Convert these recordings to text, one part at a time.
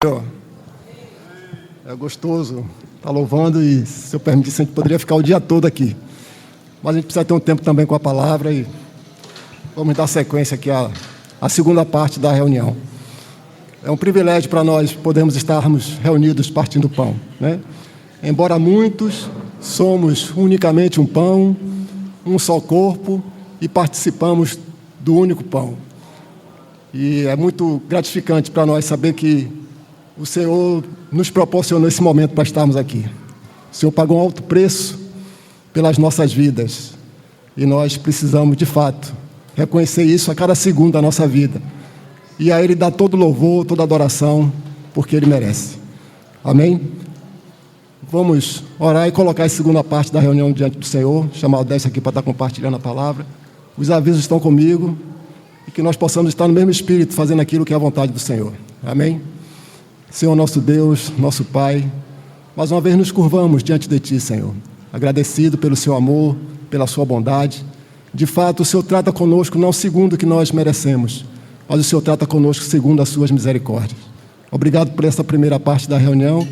É gostoso estar louvando e, se eu permitisse, a gente poderia ficar o dia todo aqui. Mas a gente precisa ter um tempo também com a palavra e vamos dar sequência aqui à segunda parte da reunião. É um privilégio para nós podermos estarmos reunidos partindo o pão, né? Embora muitos somos unicamente um pão, um só corpo e participamos do único pão. E é muito gratificante para nós saber que o Senhor nos proporcionou esse momento para estarmos aqui. O Senhor pagou um alto preço pelas nossas vidas. E nós precisamos, de fato, reconhecer isso a cada segundo da nossa vida. E a Ele dar todo louvor, toda adoração, porque Ele merece. Amém? Vamos orar e colocar a segunda parte da reunião diante do Senhor. Chamar o Décio aqui para estar compartilhando a palavra. Os avisos estão comigo. E que nós possamos estar no mesmo espírito, fazendo aquilo que é a vontade do Senhor. Amém? Senhor nosso Deus, nosso Pai, mais uma vez nos curvamos diante de Ti, Senhor, agradecido pelo Seu amor, pela Sua bondade. De fato, o Senhor trata conosco não segundo o que nós merecemos, mas o Senhor trata conosco segundo as Suas misericórdias. Obrigado por essa primeira parte da reunião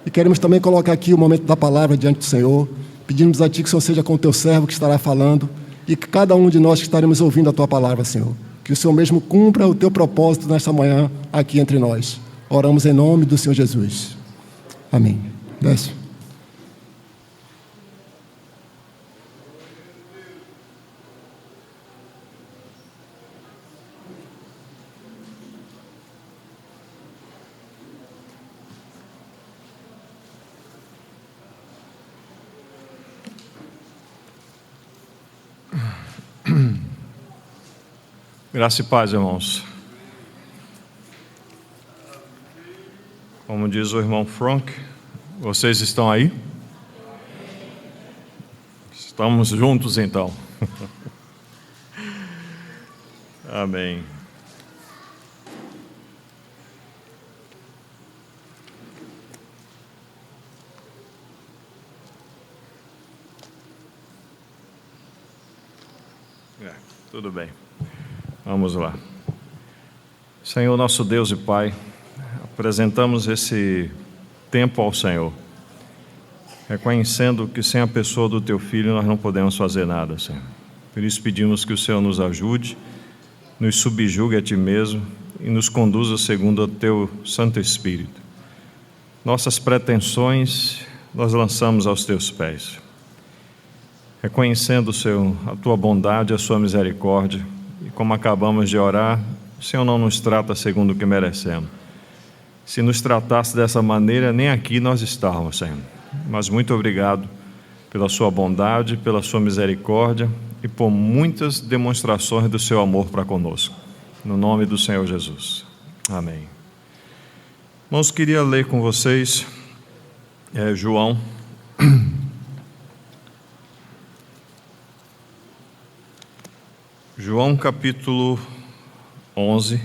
e queremos também colocar aqui o momento da palavra diante do Senhor. Pedimos a Ti que o Senhor seja com o Teu servo que estará falando e que cada um de nós que estaremos ouvindo a Tua palavra, Senhor, que o Senhor mesmo cumpra o Teu propósito nesta manhã aqui entre nós. Oramos em nome do Senhor Jesus. Amém. Desce. Graça e paz, irmãos. Como diz o irmão Frank, vocês estão aí? Estamos juntos, então. Amém. Tudo bem. Vamos lá. Senhor, nosso Deus e Pai, apresentamos esse tempo ao Senhor, reconhecendo que sem a pessoa do Teu Filho nós não podemos fazer nada, Senhor. Por isso pedimos que o Senhor nos ajude, nos subjugue a Ti mesmo e nos conduza segundo o Teu Santo Espírito. Nossas pretensões nós lançamos aos Teus pés, reconhecendo, Senhor, a Tua bondade, a Sua misericórdia, e como acabamos de orar, o Senhor não nos trata segundo o que merecemos. Se nos tratasse dessa maneira, nem aqui nós estávamos, Senhor. Mas muito obrigado pela Sua bondade, pela Sua misericórdia e por muitas demonstrações do Seu amor para conosco. No nome do Senhor Jesus. Amém. Irmãos, queria ler com vocês João. João capítulo 11.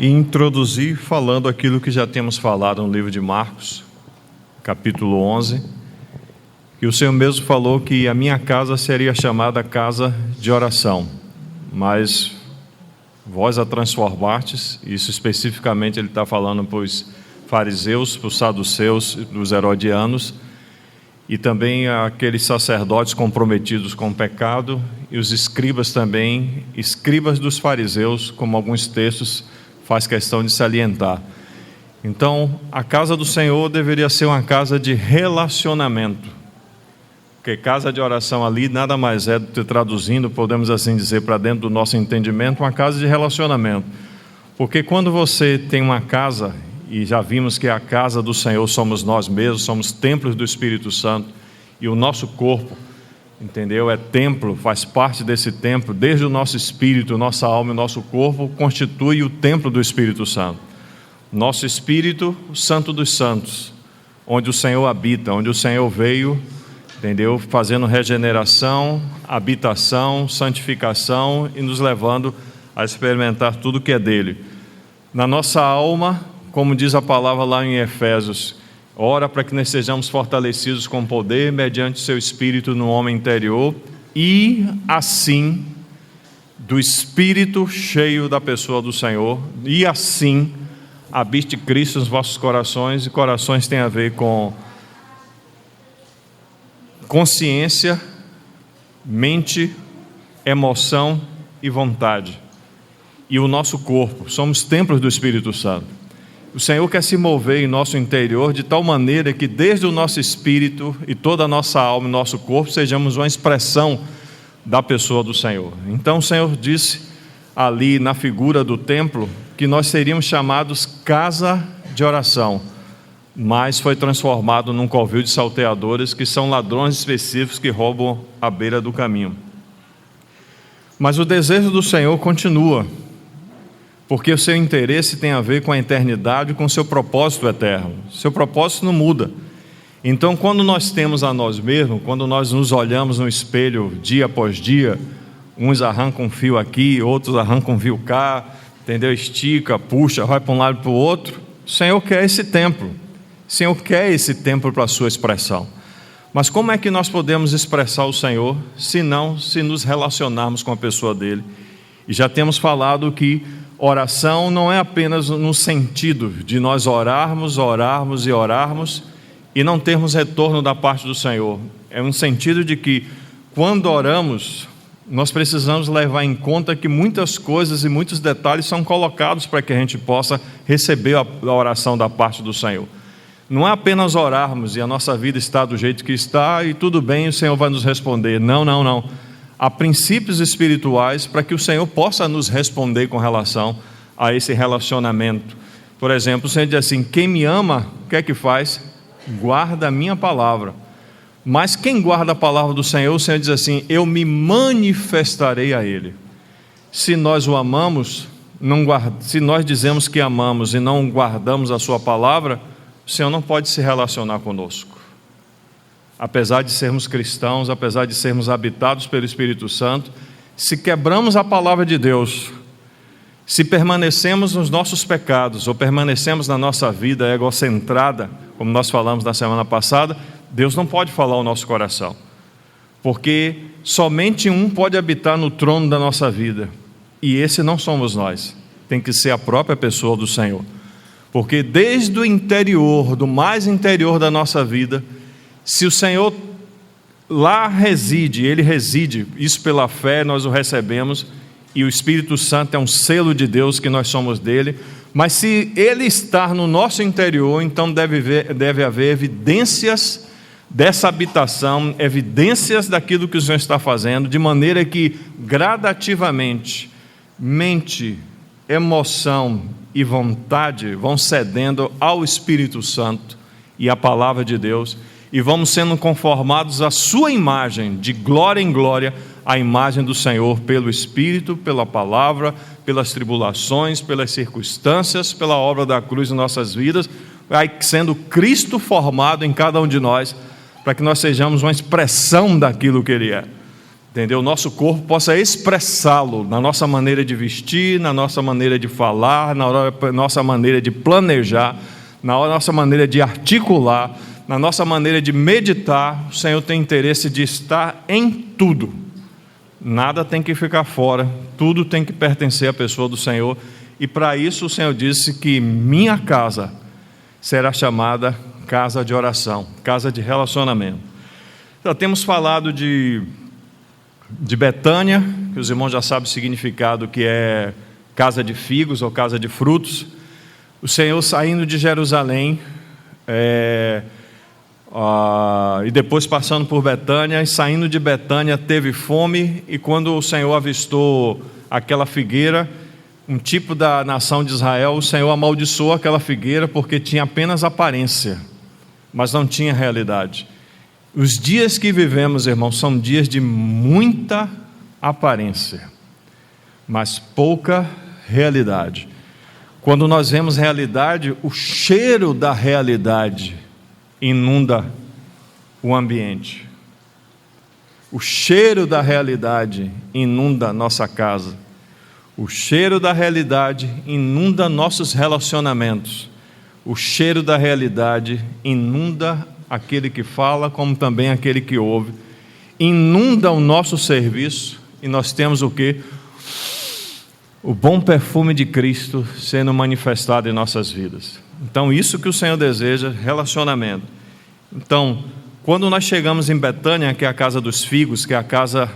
E introduzir falando aquilo que já temos falado no livro de Marcos, capítulo 11, que o Senhor mesmo falou que a minha casa seria chamada casa de oração, mas vós a transformastes. Isso especificamente ele está falando para os fariseus, para os saduceus, dos herodianos, e também aqueles sacerdotes comprometidos com o pecado, e os escribas também, escribas dos fariseus, como alguns textos faz questão de salientar. Então, a casa do Senhor deveria ser uma casa de relacionamento, porque casa de oração ali nada mais é do que, traduzindo, podemos assim dizer, para dentro do nosso entendimento, uma casa de relacionamento. Porque quando você tem uma casa, e já vimos que a casa do Senhor somos nós mesmos, somos templos do Espírito Santo, e o nosso corpo entendeu? É templo, faz parte desse templo, desde o nosso espírito, nossa alma e nosso corpo, constitui o templo do Espírito Santo. Nosso espírito, o Santo dos Santos, onde o Senhor habita, onde o Senhor veio, entendeu? Fazendo regeneração, habitação, santificação e nos levando a experimentar tudo que é dele. Na nossa alma, como diz a palavra lá em Efésios, ora para que nós sejamos fortalecidos com poder mediante o seu Espírito no homem interior e assim do Espírito cheio da pessoa do Senhor, e assim habite Cristo nos vossos corações. E corações tem a ver com consciência, mente, emoção e vontade. E o nosso corpo, somos templos do Espírito Santo. O Senhor quer se mover em nosso interior de tal maneira que desde o nosso espírito e toda a nossa alma e nosso corpo sejamos uma expressão da pessoa do Senhor. Então o Senhor disse ali na figura do templo que nós seríamos chamados casa de oração, mas foi transformado num covil de salteadores, que são ladrões específicos que roubam à beira do caminho. Mas o desejo do Senhor continua, porque o seu interesse tem a ver com a eternidade e com o seu propósito eterno. Seu propósito não muda. Então, quando nós temos a nós mesmos, quando nós nos olhamos no espelho dia após dia, uns arrancam um fio aqui, outros arrancam um fio cá, entendeu? Estica, puxa, vai para um lado e para o outro. O Senhor quer esse templo. O Senhor quer esse templo para a sua expressão. Mas como é que nós podemos expressar o Senhor, se não se nos relacionarmos com a pessoa dele? E já temos falado que oração não é apenas no sentido de nós orarmos e não termos retorno da parte do Senhor. É um sentido de que quando oramos, nós precisamos levar em conta que muitas coisas e muitos detalhes são colocados para que a gente possa receber a oração da parte do Senhor. Não é apenas orarmos e a nossa vida está do jeito que está e tudo bem, o Senhor vai nos responder. Não. Há princípios espirituais para que o Senhor possa nos responder com relação a esse relacionamento. Por exemplo, o Senhor diz assim: quem me ama, o que é que faz? Guarda a minha palavra. Mas quem guarda a palavra do Senhor, o Senhor diz assim: eu me manifestarei a Ele. Se nós o amamos, se nós dizemos que amamos e não guardamos a sua palavra, o Senhor não pode se relacionar conosco. Apesar de sermos cristãos, apesar de sermos habitados pelo Espírito Santo, se quebramos a palavra de Deus, se permanecemos nos nossos pecados ou permanecemos na nossa vida egocentrada, como nós falamos na semana passada, Deus não pode falar ao nosso coração, porque somente um pode habitar no trono da nossa vida, e esse não somos nós, tem que ser a própria pessoa do Senhor, porque desde o interior, do mais interior da nossa vida, se o Senhor lá reside, Ele reside, isso pela fé nós o recebemos, e o Espírito Santo é um selo de Deus que nós somos dele, mas se Ele estar no nosso interior, então deve haver evidências dessa habitação, evidências daquilo que o Senhor está fazendo, de maneira que gradativamente, mente, emoção e vontade vão cedendo ao Espírito Santo e à palavra de Deus, e vamos sendo conformados à sua imagem, de glória em glória, a imagem do Senhor, pelo Espírito, pela palavra, pelas tribulações, pelas circunstâncias, pela obra da cruz em nossas vidas, vai sendo Cristo formado em cada um de nós, para que nós sejamos uma expressão daquilo que Ele é, entendeu? O nosso corpo possa expressá-lo na nossa maneira de vestir, na nossa maneira de falar, na nossa maneira de planejar, na nossa maneira de articular, na nossa maneira de meditar. O Senhor tem interesse de estar em tudo, nada tem que ficar fora, tudo tem que pertencer à pessoa do Senhor, e para isso o Senhor disse que minha casa será chamada casa de oração, casa de relacionamento. Já temos falado de Betânia, que os irmãos já sabem o significado, que é casa de figos ou casa de frutos. O Senhor saindo de Jerusalém, e depois passando por Betânia, e saindo de Betânia teve fome, e quando o Senhor avistou aquela figueira, um tipo da nação de Israel, o Senhor amaldiçoou aquela figueira porque tinha apenas aparência, mas não tinha realidade. Os dias que vivemos, irmãos, são dias de muita aparência, mas pouca realidade. Quando nós vemos realidade, o cheiro da realidade inunda o ambiente. O cheiro da realidade inunda nossa casa. O cheiro da realidade inunda nossos relacionamentos. O cheiro da realidade inunda aquele que fala, como também aquele que ouve. Inunda o nosso serviço e nós temos o quê? O bom perfume de Cristo sendo manifestado em nossas vidas. Então, isso que o Senhor deseja, relacionamento. Então, quando nós chegamos em Betânia, que é a casa dos figos, que é a casa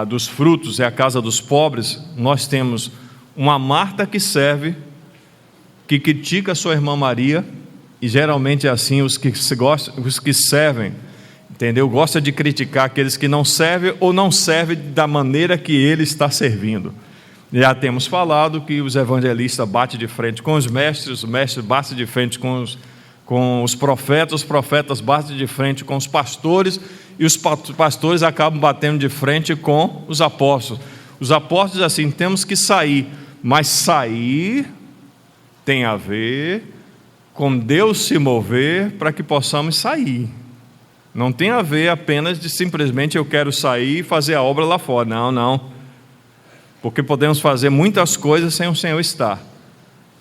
dos frutos, é a casa dos pobres, nós temos uma Marta que serve, que critica a sua irmã Maria, e geralmente é assim, os que servem, entendeu? Gosta de criticar aqueles que não servem ou não servem da maneira que ele está servindo. Já temos falado que os evangelistas batem de frente com os mestres batem de frente com os profetas batem de frente com os pastores, e os pastores acabam batendo de frente com os apóstolos. Os apóstolos, assim, temos que sair, mas sair tem a ver com Deus se mover para que possamos sair. Não tem a ver apenas de simplesmente eu quero sair e fazer a obra lá fora. Não. Porque podemos fazer muitas coisas sem o Senhor estar.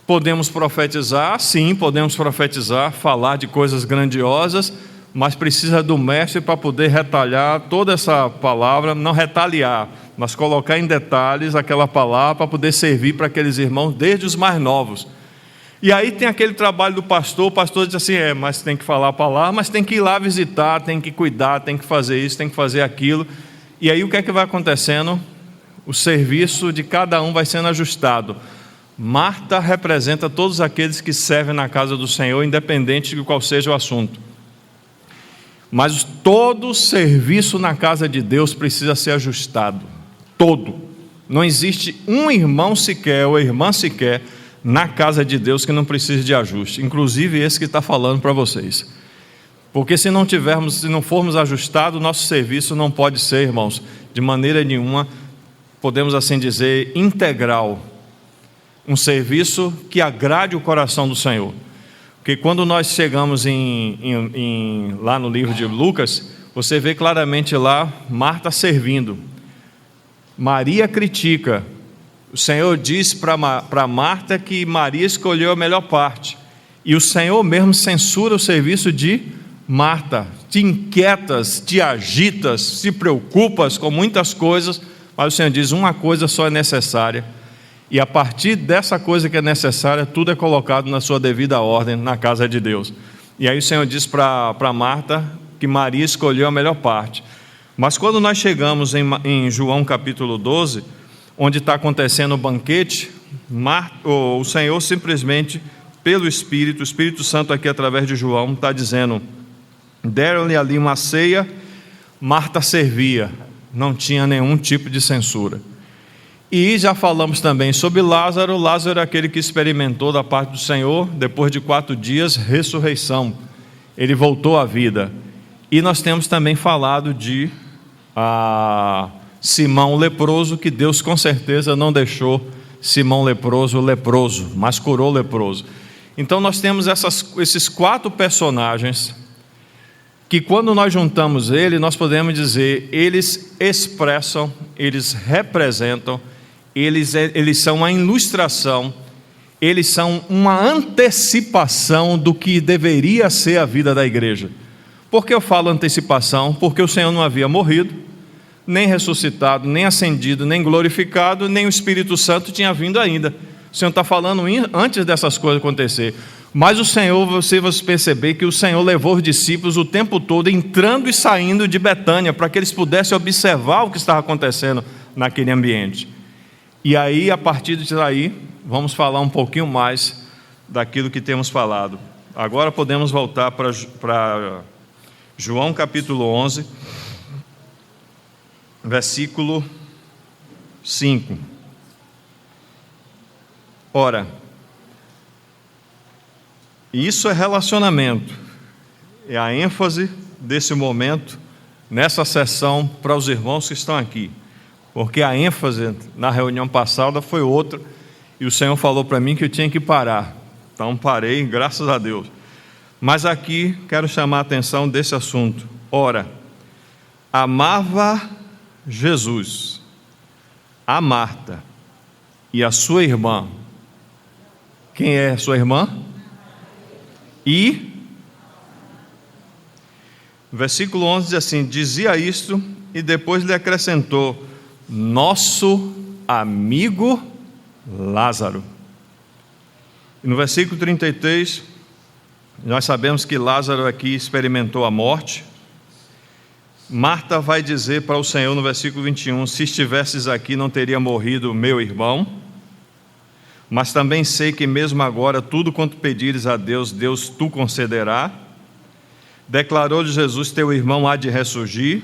Podemos profetizar, sim, podemos profetizar, falar de coisas grandiosas, mas precisa do mestre para poder retalhar toda essa palavra, não retaliar, mas colocar em detalhes aquela palavra para poder servir para aqueles irmãos, desde os mais novos. E aí tem aquele trabalho do pastor, o pastor diz assim, mas tem que falar a palavra, mas tem que ir lá visitar, tem que cuidar, tem que fazer isso, tem que fazer aquilo. E aí o que é que vai acontecendo? O serviço de cada um vai sendo ajustado. Marta representa todos aqueles que servem na casa do Senhor, independente de qual seja o assunto. Mas todo serviço na casa de Deus precisa ser ajustado. Todo. Não existe um irmão sequer ou irmã sequer na casa de Deus que não precise de ajuste. Inclusive esse que está falando para vocês. Porque se não formos ajustados, nosso serviço não pode ser, irmãos, de maneira nenhuma, podemos assim dizer, integral, um serviço que agrade o coração do Senhor. Porque quando nós chegamos lá no livro de Lucas, você vê claramente lá Marta servindo, Maria critica, o Senhor diz para Marta que Maria escolheu a melhor parte, e o Senhor mesmo censura o serviço de Marta. Te inquietas, te agitas, te preocupas com muitas coisas, mas o Senhor diz, uma coisa só é necessária, e a partir dessa coisa que é necessária, tudo é colocado na sua devida ordem, na casa de Deus. E aí o Senhor diz para Marta que Maria escolheu a melhor parte. Mas quando nós chegamos em João capítulo 12, onde está acontecendo o banquete, o Senhor simplesmente, pelo Espírito, o Espírito Santo aqui através de João, está dizendo, deram-lhe ali uma ceia, Marta servia, não tinha nenhum tipo de censura. E já falamos também sobre Lázaro. Lázaro é aquele que experimentou da parte do Senhor, depois de 4 dias, ressurreição. Ele voltou à vida. E nós temos também falado de Simão leproso, que Deus com certeza não deixou Simão leproso, mas curou o leproso. Então nós temos esses 4 personagens, que quando nós juntamos nós podemos dizer, eles expressam, eles representam, eles são uma ilustração, eles são uma antecipação do que deveria ser a vida da igreja. Por que eu falo antecipação? Porque o Senhor não havia morrido, nem ressuscitado, nem ascendido, nem glorificado, nem o Espírito Santo tinha vindo ainda. O Senhor está falando antes dessas coisas acontecer. Mas o Senhor, você vai perceber que o Senhor levou os discípulos o tempo todo entrando e saindo de Betânia, para que eles pudessem observar o que estava acontecendo naquele ambiente. E aí, a partir daí, vamos falar um pouquinho mais daquilo que temos falado. Agora podemos voltar para João capítulo 11, versículo 5. Ora, isso é relacionamento, é a ênfase desse momento, nessa sessão, para os irmãos que estão aqui, porque a ênfase na reunião passada foi outra, e o Senhor falou para mim que eu tinha que parar. Então parei, graças a Deus. Mas aqui quero chamar a atenção desse assunto. Ora, amava Jesus a Marta e a sua irmã. Quem é a sua irmã? E versículo 11 diz assim: dizia isto e depois lhe acrescentou: nosso amigo Lázaro. E no versículo 33, nós sabemos que Lázaro aqui experimentou a morte. Marta vai dizer para o Senhor no versículo 21, se estivesses aqui não teria morrido meu irmão, mas também sei que mesmo agora tudo quanto pedires a Deus, Deus tu concederá. Declarou-lhe Jesus, teu irmão há de ressurgir.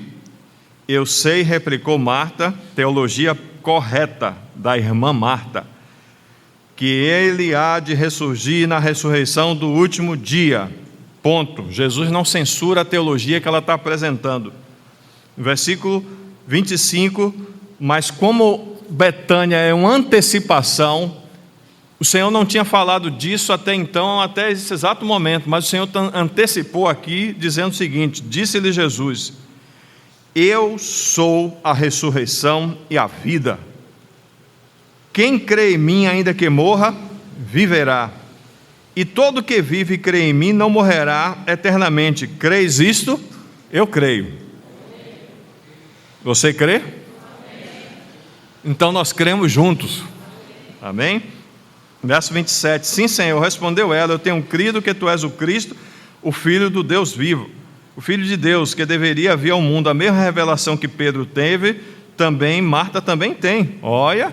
Eu sei, replicou Marta, teologia correta da irmã Marta, que ele há de ressurgir na ressurreição do último dia. Ponto. Jesus não censura a teologia que ela está apresentando. Versículo 25, mas como Betânia é uma antecipação, o Senhor não tinha falado disso até então, até esse exato momento, mas o Senhor antecipou aqui, dizendo o seguinte: disse-lhe Jesus, eu sou a ressurreição e a vida. Quem crê em mim, ainda que morra, viverá. E todo que vive e crê em mim não morrerá eternamente. Creis isto? Eu creio. Você crê? Então nós cremos juntos. Amém? Verso 27. Sim, Senhor, respondeu ela, eu tenho crido que tu és o Cristo, o Filho do Deus vivo, o Filho de Deus, que deveria vir ao mundo. A mesma revelação que Pedro teve, também Marta também tem. Olha,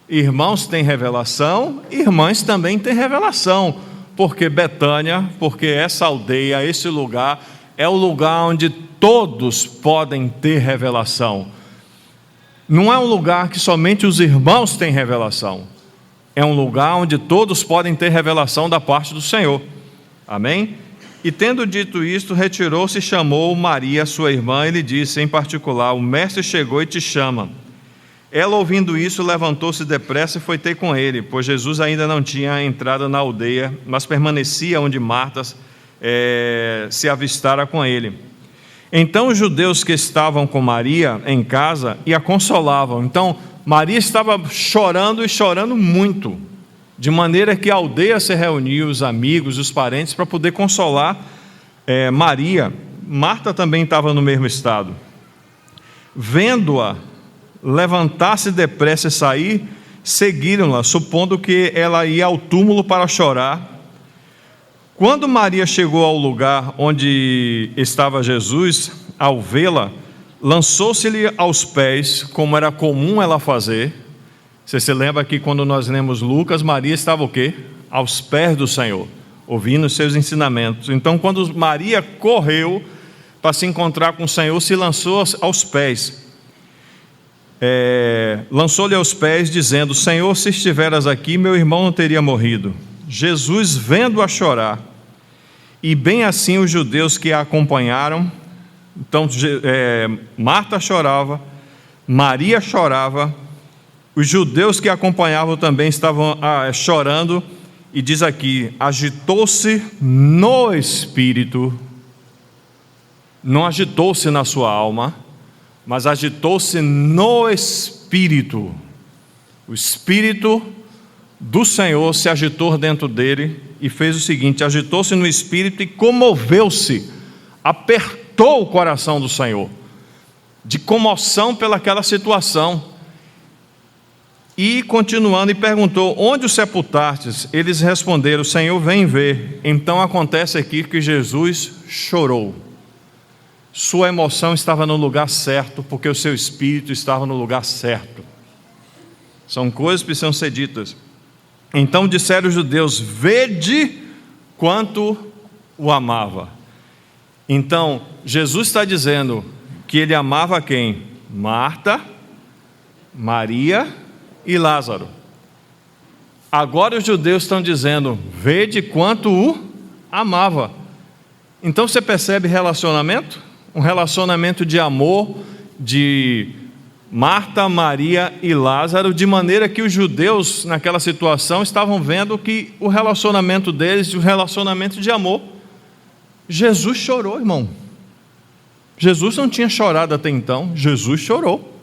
irmãos têm revelação, irmãs também têm revelação, porque Betânia, porque essa aldeia, esse lugar, é o lugar onde todos podem ter revelação. Não é um lugar que somente os irmãos têm revelação, é um lugar onde todos podem ter revelação da parte do Senhor. Amém? E tendo dito isto, retirou-se e chamou Maria, sua irmã, e lhe disse em particular, o mestre chegou e te chama. Ela, ouvindo isso, levantou-se depressa e foi ter com ele, pois Jesus ainda não tinha entrado na aldeia, mas permanecia onde Marta se avistara com ele. Então os judeus que estavam com Maria em casa e a consolavam. Então Maria estava chorando e chorando muito, de maneira que a aldeia se reuniu, os amigos, os parentes, para poder consolar Maria. Marta também estava no mesmo estado. Vendo-a levantar-se depressa e sair, seguiram-la, supondo que ela ia ao túmulo para chorar. Quando Maria chegou ao lugar onde estava Jesus, ao vê-la, lançou-se-lhe aos pés, como era comum ela fazer. Você se lembra que quando nós lemos Lucas, Maria estava o quê? Aos pés do Senhor, ouvindo os seus ensinamentos. Então, quando Maria correu para se encontrar com o Senhor, se lançou aos pés. Lançou-lhe aos pés, dizendo, Senhor, se estiveras aqui, meu irmão não teria morrido. Jesus, vendo-a chorar, e bem assim os judeus que a acompanharam, então Marta chorava, Maria chorava, os judeus que a acompanhavam também estavam chorando, e diz aqui, agitou-se no espírito, não agitou-se na sua alma, mas agitou-se no espírito. O espírito do Senhor se agitou dentro dele e fez o seguinte, agitou-se no espírito e comoveu-se, apertou o coração do Senhor, de comoção pelaquela situação. E continuando, e perguntou, onde o sepultastes? Eles responderam, Senhor, vem ver. Então acontece aqui que Jesus chorou. Sua emoção estava no lugar certo, porque o seu espírito estava no lugar certo. São coisas que precisam ser ditas. Então disseram os judeus, vede quanto o amava. Então, Jesus está dizendo que ele amava quem? Marta, Maria e Lázaro. Agora os judeus estão dizendo, vede quanto o amava. Então você percebe relacionamento? Um relacionamento de amor de Marta, Maria e Lázaro, de maneira que os judeus naquela situação estavam vendo que o relacionamento deles, um relacionamento de amor. Jesus chorou, irmão. Jesus não tinha chorado até então, Jesus chorou.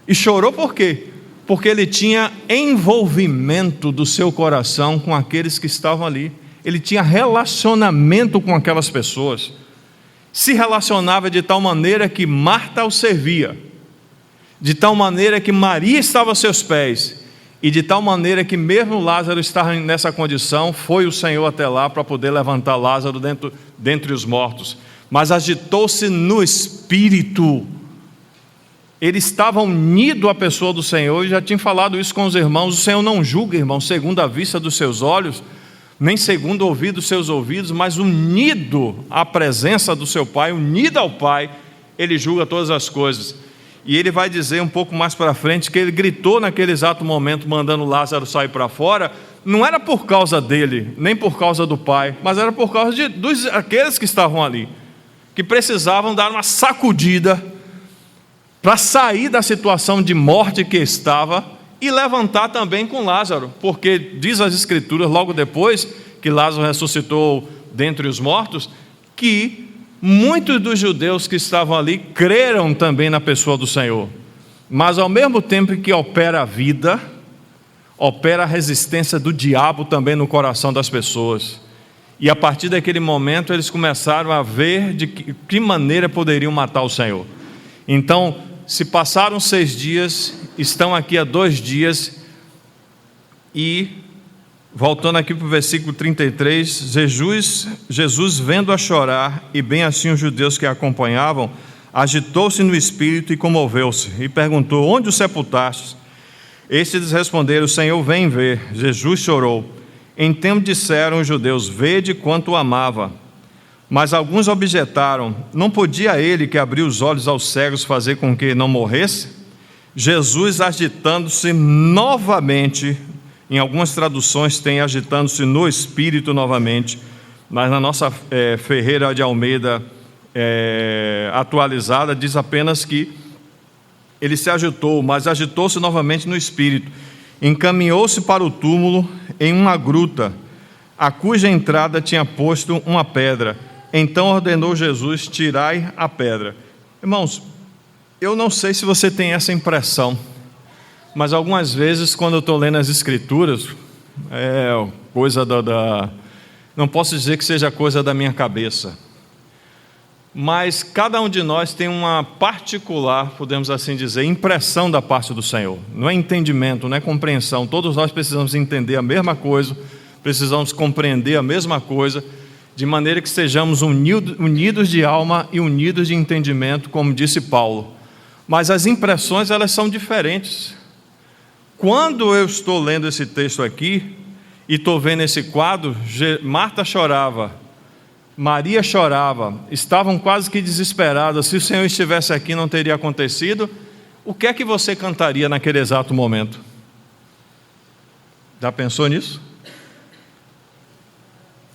E chorou por quê? Porque ele tinha envolvimento do seu coração com aqueles que estavam ali. Ele tinha relacionamento com aquelas pessoas. Se relacionava de tal maneira que Marta o servia, de tal maneira que Maria estava aos seus pés, e de tal maneira que mesmo Lázaro estava nessa condição, foi o Senhor até lá para poder levantar Lázaro dentre os mortos. Mas agitou-se no espírito. Ele estava unido à pessoa do Senhor, e já tinha falado isso com os irmãos. O Senhor não julga, irmão, segundo a vista dos seus olhos, nem segundo o ouvido dos seus ouvidos, mas unido à presença do seu Pai, unido ao Pai, ele julga todas as coisas. E ele vai dizer um pouco mais para frente que ele gritou naquele exato momento, mandando Lázaro sair para fora. Não era por causa dele, nem por causa do Pai, mas era por causa daqueles que estavam ali, que precisavam dar uma sacudida para sair da situação de morte que estava e levantar também com Lázaro, porque diz as Escrituras, logo depois que Lázaro ressuscitou dentre os mortos, que muitos dos judeus que estavam ali creram também na pessoa do Senhor. Mas ao mesmo tempo que opera a vida, opera a resistência do diabo também no coração das pessoas. E a partir daquele momento eles começaram a ver de que maneira poderiam matar o Senhor. Então, se passaram 6 dias, estão aqui há 2 dias, e voltando aqui para o versículo 33, Jesus vendo-a chorar, e bem assim os judeus que a acompanhavam, agitou-se no espírito e comoveu-se, e perguntou: onde o sepultastes? Estes lhes responderam: Senhor, vem ver. Jesus chorou. Então disseram os judeus: vede quanto o amava. Mas alguns objetaram: não podia ele que abriu os olhos aos cegos fazer com que não morresse? Jesus, agitando-se novamente, em algumas traduções tem agitando-se no espírito novamente, mas na nossa Ferreira de Almeida atualizada diz apenas que ele se agitou, mas agitou-se novamente no espírito. Encaminhou-se para o túmulo em uma gruta, a cuja entrada tinha posto uma pedra. Então ordenou Jesus: tirai a pedra. Irmãos, eu não sei se você tem essa impressão, mas algumas vezes quando eu estou lendo as Escrituras, coisa não posso dizer que seja coisa da minha cabeça, mas cada um de nós tem uma particular, podemos assim dizer, impressão da parte do Senhor. Não é entendimento, não é compreensão. Todos nós precisamos entender a mesma coisa, precisamos compreender a mesma coisa, de maneira que sejamos unidos de alma e unidos de entendimento, como disse Paulo. Mas as impressões, elas são diferentes. Quando eu estou lendo esse texto aqui, e estou vendo esse quadro, Marta chorava, Maria chorava, estavam quase que desesperadas. Se o Senhor estivesse aqui, não teria acontecido. O que é que você cantaria naquele exato momento? Já pensou nisso?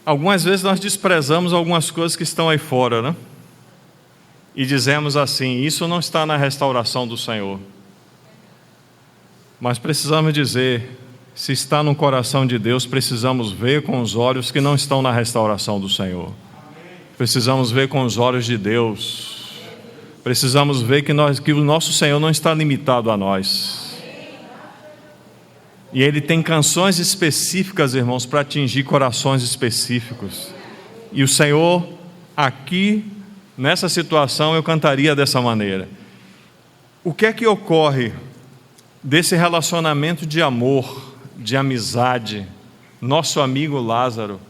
Algumas vezes nós desprezamos algumas coisas que estão aí fora, né? E dizemos assim: isso não está na restauração do Senhor. Mas precisamos dizer: se está no coração de Deus, precisamos ver com os olhos que não estão na restauração do Senhor. Precisamos ver com os olhos de Deus. Precisamos ver que o nosso Senhor não está limitado a nós. E Ele tem canções específicas, irmãos, para atingir corações específicos. E o Senhor, aqui, nessa situação, eu cantaria dessa maneira. O que é que ocorre desse relacionamento de amor, de amizade, nosso amigo Lázaro?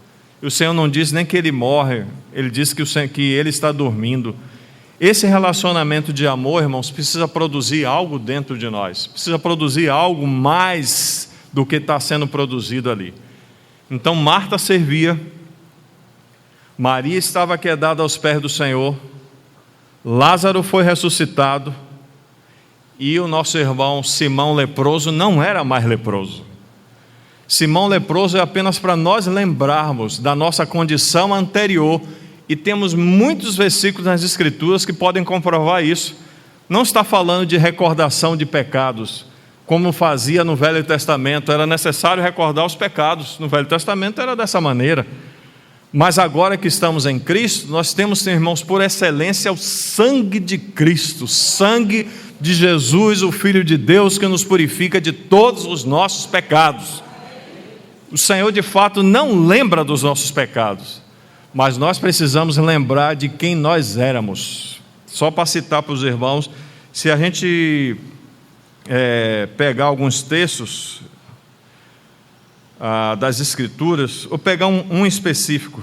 O Senhor não diz nem que ele morre, Ele diz que ele está dormindo. Esse relacionamento de amor, irmãos, precisa produzir algo dentro de nós, precisa produzir algo mais do que está sendo produzido ali. Então Marta servia, Maria estava quedada aos pés do Senhor, Lázaro foi ressuscitado, e o nosso irmão Simão leproso não era mais leproso. Simão leproso é apenas para nós lembrarmos da nossa condição anterior e temos muitos versículos nas Escrituras que podem comprovar isso. Não está falando de recordação de pecados, como fazia no Velho Testamento. Era necessário recordar os pecados. No Velho Testamento era dessa maneira. Mas agora que estamos em Cristo, nós temos, irmãos, por excelência o sangue de Cristo, o sangue de Jesus, o Filho de Deus, que nos purifica de todos os nossos pecados. O Senhor de fato não lembra dos nossos pecados, mas nós precisamos lembrar de quem nós éramos. Só para citar para os irmãos, se a gente pegar alguns textos das Escrituras, ou pegar um específico,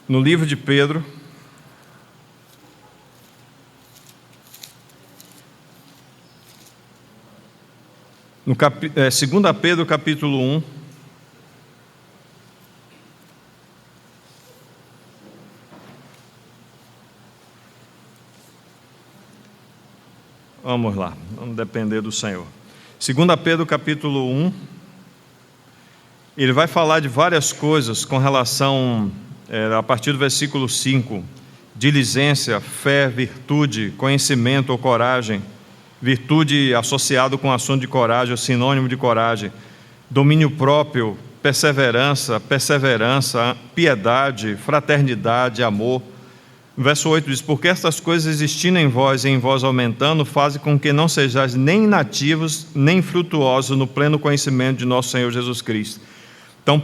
no livro de Pedro, no 2 Pedro capítulo 1, vamos lá, vamos depender do Senhor. 2 Pedro capítulo 1, ele vai falar de várias coisas com relação, a partir do versículo 5, diligência, fé, virtude, conhecimento ou coragem. Virtude associado com assunto de coragem, sinônimo de coragem. Domínio próprio, perseverança, piedade, fraternidade, amor. Verso 8 diz: porque estas coisas existindo em vós e em vós aumentando, fazem com que não sejais nem inativos, nem frutuosos no pleno conhecimento de nosso Senhor Jesus Cristo. Então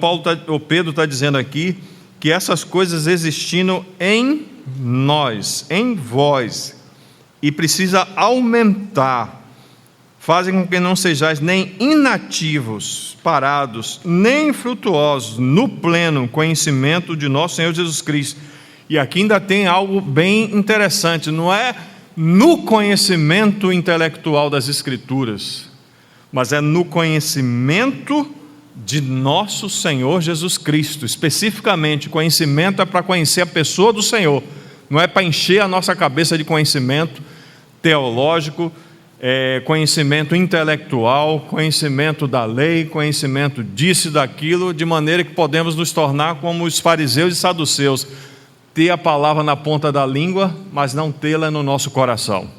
Pedro está dizendo aqui que essas coisas existindo em nós, em vós, e precisa aumentar, fazem com que não sejais nem inativos, parados, nem frutuosos no pleno conhecimento de nosso Senhor Jesus Cristo. E aqui ainda tem algo bem interessante, não é no conhecimento intelectual das Escrituras, mas é no conhecimento de nosso Senhor Jesus Cristo. Especificamente, conhecimento é para conhecer a pessoa do Senhor, não é para encher a nossa cabeça de conhecimento teológico, conhecimento intelectual, conhecimento da lei, conhecimento disso e daquilo, de maneira que podemos nos tornar como os fariseus e saduceus, ter a palavra na ponta da língua, mas não tê-la no nosso coração.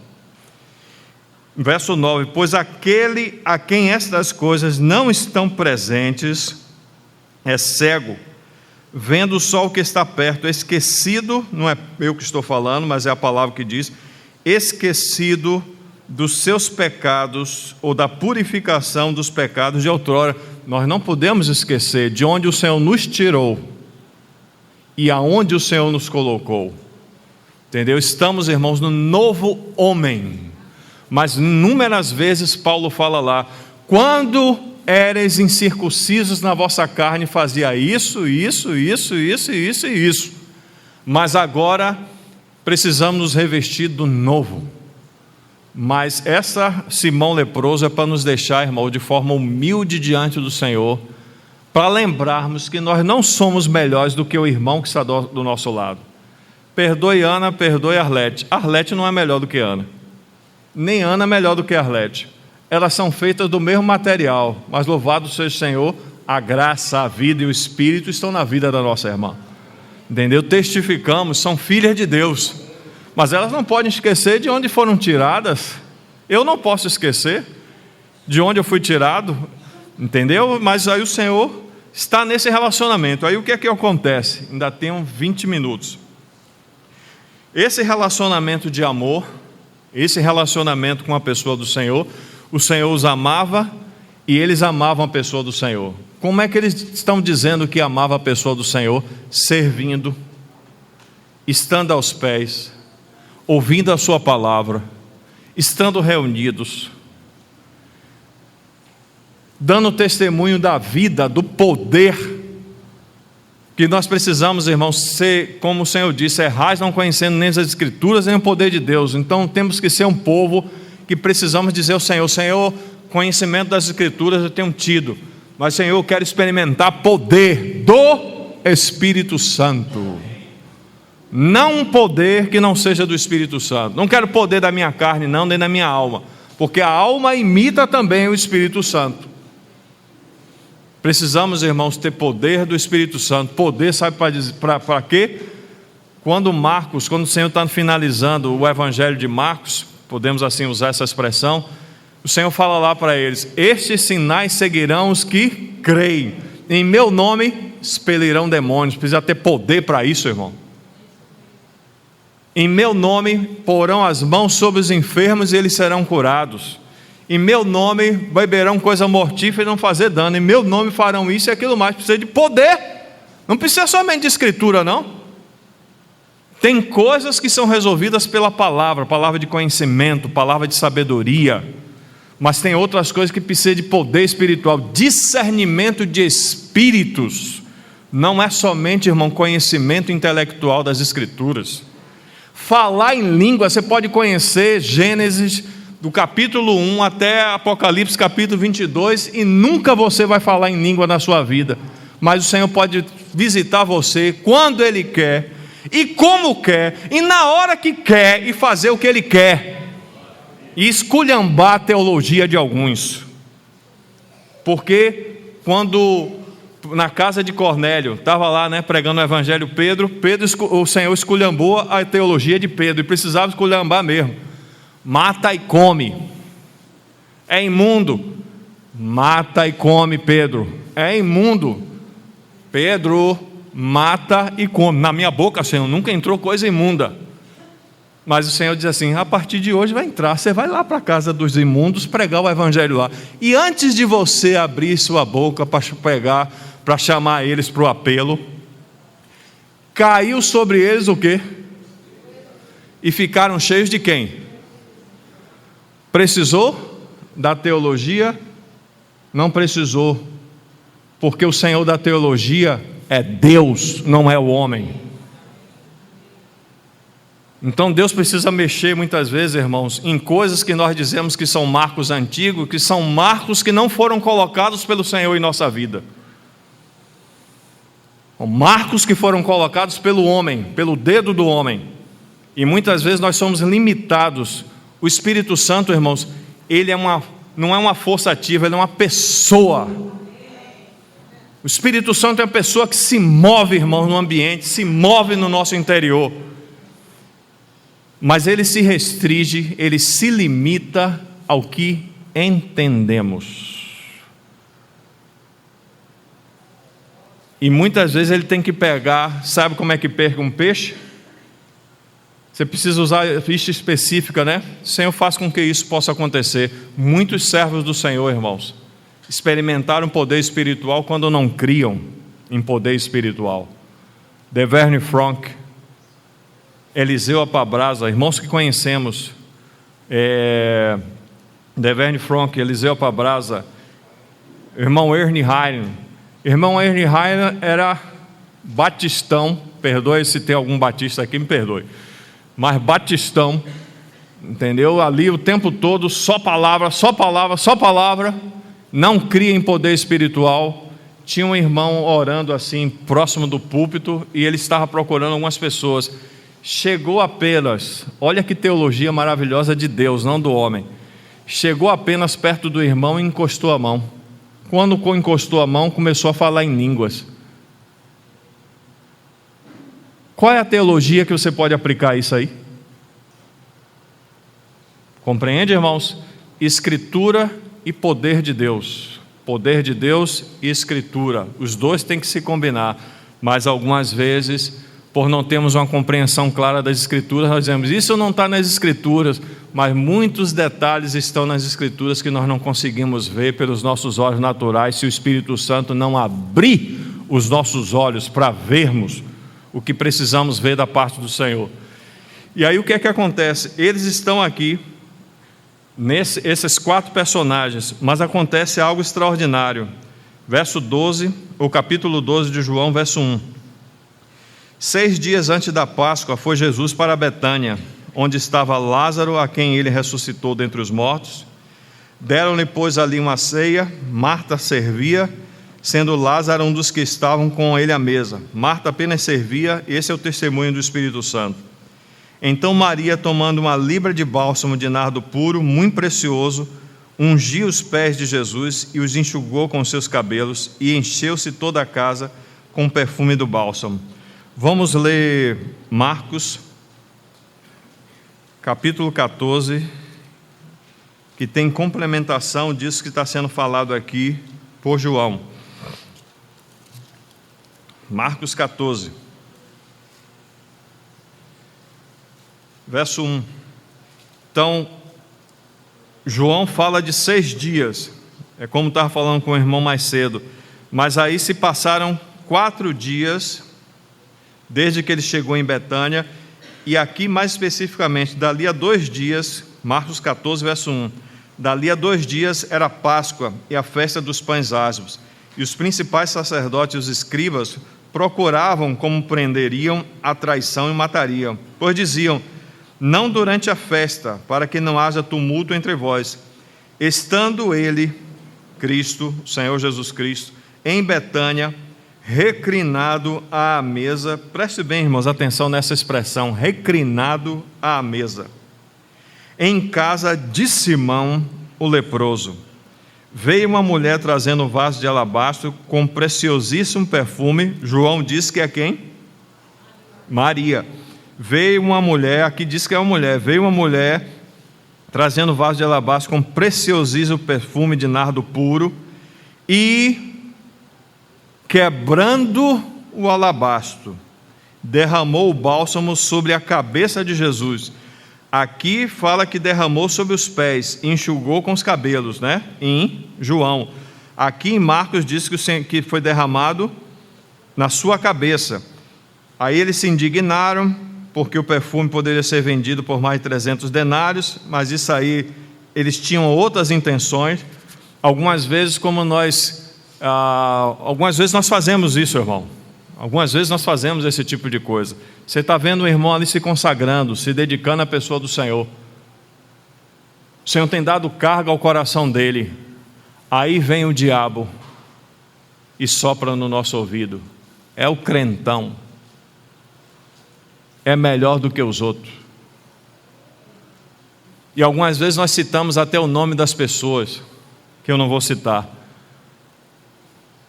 Verso 9: pois aquele a quem estas coisas não estão presentes é cego, vendo só o que está perto, esquecido, não é eu que estou falando, mas é a palavra que diz, esquecido dos seus pecados, ou da purificação dos pecados de outrora. Nós não podemos esquecer de onde o Senhor nos tirou e aonde o Senhor nos colocou, entendeu? Estamos, irmãos, no novo homem. Mas inúmeras vezes Paulo fala lá: quando éreis incircuncisos na vossa carne, fazia isso, mas agora precisamos nos revestir do novo. Mas essa Simão leproso é para nos deixar, irmão, de forma humilde diante do Senhor, para lembrarmos que nós não somos melhores do que o irmão que está do nosso lado. Perdoe Ana, perdoe Arlete. Arlete não é melhor do que Ana, nem Ana é melhor do que Arlete. Elas são feitas do mesmo material, mas louvado seja o Senhor, a graça, a vida e o Espírito estão na vida da nossa irmã, entendeu? Testificamos, são filhas de Deus, mas elas não podem esquecer de onde foram tiradas. Eu não posso esquecer de onde eu fui tirado, entendeu? Mas aí o Senhor está nesse relacionamento. Aí o que é que acontece? Ainda tenho 20 minutos. Esse relacionamento de amor, esse relacionamento com a pessoa do Senhor, o Senhor os amava e eles amavam a pessoa do Senhor. Como é que eles estão dizendo que amava a pessoa do Senhor? Servindo, estando aos pés, ouvindo a sua palavra, estando reunidos, dando testemunho da vida, do poder, que nós precisamos, irmãos, ser, como o Senhor disse, errais não conhecendo nem as Escrituras, nem o poder de Deus. Então temos que ser um povo que precisamos dizer ao Senhor: Senhor, conhecimento das Escrituras eu tenho tido, mas Senhor, eu quero experimentar poder do Espírito Santo. Não um poder que não seja do Espírito Santo. Não quero poder da minha carne, não, nem da minha alma, porque a alma imita também o Espírito Santo. Precisamos, irmãos, ter poder do Espírito Santo. Poder, sabe para quê? Quando o Senhor está finalizando o Evangelho de Marcos, podemos assim usar essa expressão, o Senhor fala lá para eles: estes sinais seguirão os que creem, em meu nome expelirão demônios. Precisa ter poder para isso, irmão. Em meu nome porão as mãos sobre os enfermos e eles serão curados. Em meu nome beberão coisa mortífera e não fazer dano. Em meu nome farão isso e aquilo mais. Precisa de poder. Não precisa somente de escritura, não. Tem coisas que são resolvidas pela palavra, palavra de conhecimento, palavra de sabedoria. Mas tem outras coisas que precisam de poder espiritual, discernimento de espíritos. Não é somente, irmão, conhecimento intelectual das escrituras. Falar em língua, você pode conhecer Gênesis do capítulo 1 até Apocalipse capítulo 22 e nunca você vai falar em língua na sua vida. Mas o Senhor pode visitar você quando Ele quer e como quer e na hora que quer e fazer o que Ele quer. E esculhambar a teologia de alguns. Porque quando na casa de Cornélio, estava lá, né, pregando o Evangelho Pedro, o Senhor esculhambou a teologia de Pedro, e precisava esculhambar mesmo. Mata e come. É imundo. Mata e come, Pedro. É imundo. Pedro, mata e come. Na minha boca, Senhor, nunca entrou coisa imunda. Mas o Senhor diz assim: a partir de hoje vai entrar. Você vai lá para a casa dos imundos pregar o Evangelho lá. E antes de você abrir sua boca para chamar eles para o apelo, caiu sobre eles o quê? E ficaram cheios de quem? Precisou da teologia? Não precisou, porque o Senhor da teologia é Deus, não é o homem. Então Deus precisa mexer muitas vezes, irmãos, em coisas que nós dizemos que são marcos antigos, que são marcos que não foram colocados pelo Senhor em nossa vida. Marcos que foram colocados pelo homem, pelo dedo do homem. E muitas vezes nós somos limitados. O Espírito Santo, irmãos, ele não é uma força ativa, ele é uma pessoa. O Espírito Santo é uma pessoa que se move, irmãos, no ambiente, se move no nosso interior. Mas ele se restringe, ele se limita ao que entendemos. E muitas vezes ele tem que pegar, sabe como é que pega um peixe? Você precisa usar a ficha específica, né? O Senhor faz com que isso possa acontecer. Muitos servos do Senhor, irmãos, experimentaram poder espiritual quando não criam em poder espiritual. Deverne Frank, Eliseu Apabrasa, irmãos que conhecemos, Deverne Frank, Eliseu Apabrasa, irmão Ernie Heine. Irmão Ernie Heine era batistão, perdoe se tem algum batista aqui, me perdoe, mas batistão, entendeu? Ali o tempo todo, só palavra, só palavra, só palavra, não cria em poder espiritual. Tinha um irmão orando assim, próximo do púlpito, e ele estava procurando algumas pessoas. Chegou apenas, olha que teologia maravilhosa de Deus, não do homem. Chegou apenas perto do irmão e encostou a mão. Quando encostou a mão, começou a falar em línguas. Qual é a teologia que você pode aplicar isso aí? Compreende, irmãos? Escritura e poder de Deus. Poder de Deus e escritura. Os dois têm que se combinar. Mas algumas vezes, por não termos uma compreensão clara das escrituras, nós dizemos, isso não está nas escrituras, mas muitos detalhes estão nas escrituras que nós não conseguimos ver pelos nossos olhos naturais, se o Espírito Santo não abrir os nossos olhos para vermos o que precisamos ver da parte do Senhor. E aí o que é que acontece? Eles estão aqui, esses 4 personagens, mas acontece algo extraordinário. Verso 12, o capítulo 12 de João, verso 1. 6 dias antes da Páscoa foi Jesus para Betânia, onde estava Lázaro, a quem ele ressuscitou dentre os mortos. Deram-lhe, pois, ali uma ceia. Marta servia, sendo Lázaro um dos que estavam com ele à mesa. Marta apenas servia. Esse é o testemunho do Espírito Santo. Então Maria, tomando uma libra de bálsamo de nardo puro, muito precioso, ungiu os pés de Jesus e os enxugou com seus cabelos, e encheu-se toda a casa com o perfume do bálsamo. Vamos ler Marcos, capítulo 14, que tem complementação disso que está sendo falado aqui por João. Marcos 14, verso 1. Então, João fala de 6 dias, é como estava falando com o irmão mais cedo, mas aí se passaram 4 dias, desde que ele chegou em Betânia, e aqui mais especificamente, dali a 2 dias, Marcos 14, verso 1, dali a 2 dias era Páscoa e a festa dos pães asmos, e os principais sacerdotes e os escribas procuravam como prenderiam a traição e matariam, pois diziam: não durante a festa, para que não haja tumulto entre vós. Estando ele, Cristo, o Senhor Jesus Cristo, em Betânia, reclinado à mesa, preste bem, irmãos, atenção nessa expressão, reclinado à mesa, em casa de Simão, o leproso, veio uma mulher trazendo um vaso de alabastro com preciosíssimo perfume. João diz que é quem? Maria. Veio uma mulher, aqui diz que é uma mulher, veio uma mulher trazendo um vaso de alabastro com preciosíssimo perfume de nardo puro, e quebrando o alabastro, derramou o bálsamo sobre a cabeça de Jesus. Aqui fala que derramou sobre os pés, enxugou com os cabelos, né? Em João. Aqui em Marcos diz que foi derramado na sua cabeça. Aí eles se indignaram, porque o perfume poderia ser vendido por mais de 300 denários, mas isso aí, eles tinham outras intenções. Algumas vezes nós fazemos isso, irmão. Algumas vezes nós fazemos esse tipo de coisa. Você está vendo o irmão ali se consagrando, se dedicando à pessoa do Senhor. O Senhor tem dado carga ao coração dele. Aí vem o diabo e sopra no nosso ouvido: é o crentão, é melhor do que os outros. E algumas vezes nós citamos até o nome das pessoas, que eu não vou citar.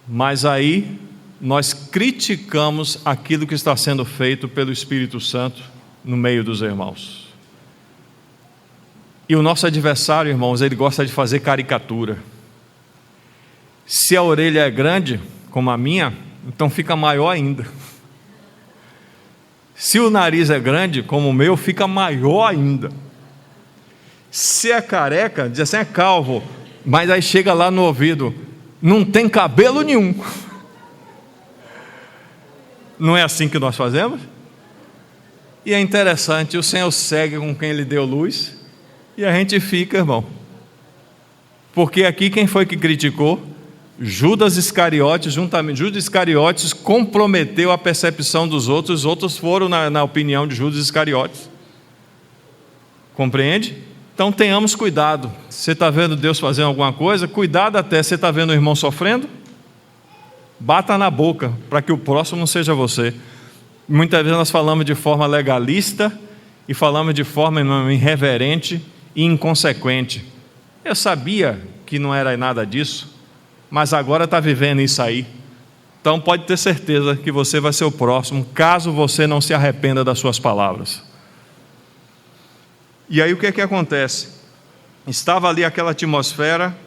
Mas aí nós criticamos aquilo que está sendo feito pelo Espírito Santo no meio dos irmãos. E o nosso adversário, irmãos, ele gosta de fazer caricatura. Se a orelha é grande, como a minha, então fica maior ainda. Se o nariz é grande, como o meu, fica maior ainda. Se é careca, diz assim, é calvo, mas aí chega lá no ouvido, não tem cabelo nenhum. Não é assim que nós fazemos? E é interessante, o Senhor segue com quem Ele deu luz, e a gente fica, irmão. Porque aqui quem foi que criticou? Judas Iscariotes, Judas Iscariotes comprometeu a percepção dos outros, os outros foram na opinião de Judas Iscariotes. Compreende? Então tenhamos cuidado. Você está vendo Deus fazendo alguma coisa? Cuidado até, você está vendo o irmão sofrendo? Bata na boca, para que o próximo não seja você. Muitas vezes nós falamos de forma legalista e falamos de forma irreverente e inconsequente. Eu sabia que não era nada disso, mas agora está vivendo isso aí. Então pode ter certeza que você vai ser o próximo, caso você não se arrependa das suas palavras. E aí o que é que acontece? Estava ali aquela atmosfera,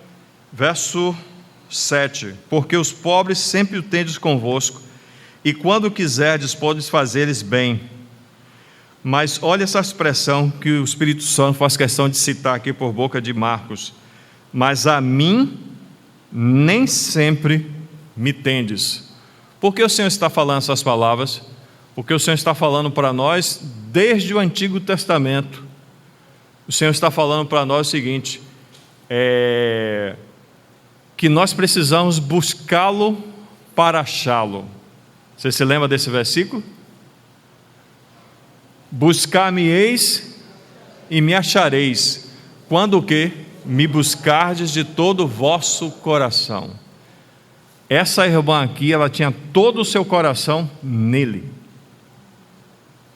verso 7, porque os pobres sempre o tendes convosco, e quando quiserdes, podes fazer-lhes bem. Mas olha essa expressão que o Espírito Santo faz questão de citar aqui por boca de Marcos: mas a mim nem sempre me tendes. Por que o Senhor está falando essas palavras? Porque o Senhor está falando para nós desde o Antigo Testamento. O Senhor está falando para nós o seguinte, que nós precisamos buscá-lo para achá-lo. Você se lembra desse versículo? Buscar-me-eis e me achareis, quando o quê? Me buscardes de todo o vosso coração. Essa irmã aqui, ela tinha todo o seu coração nele.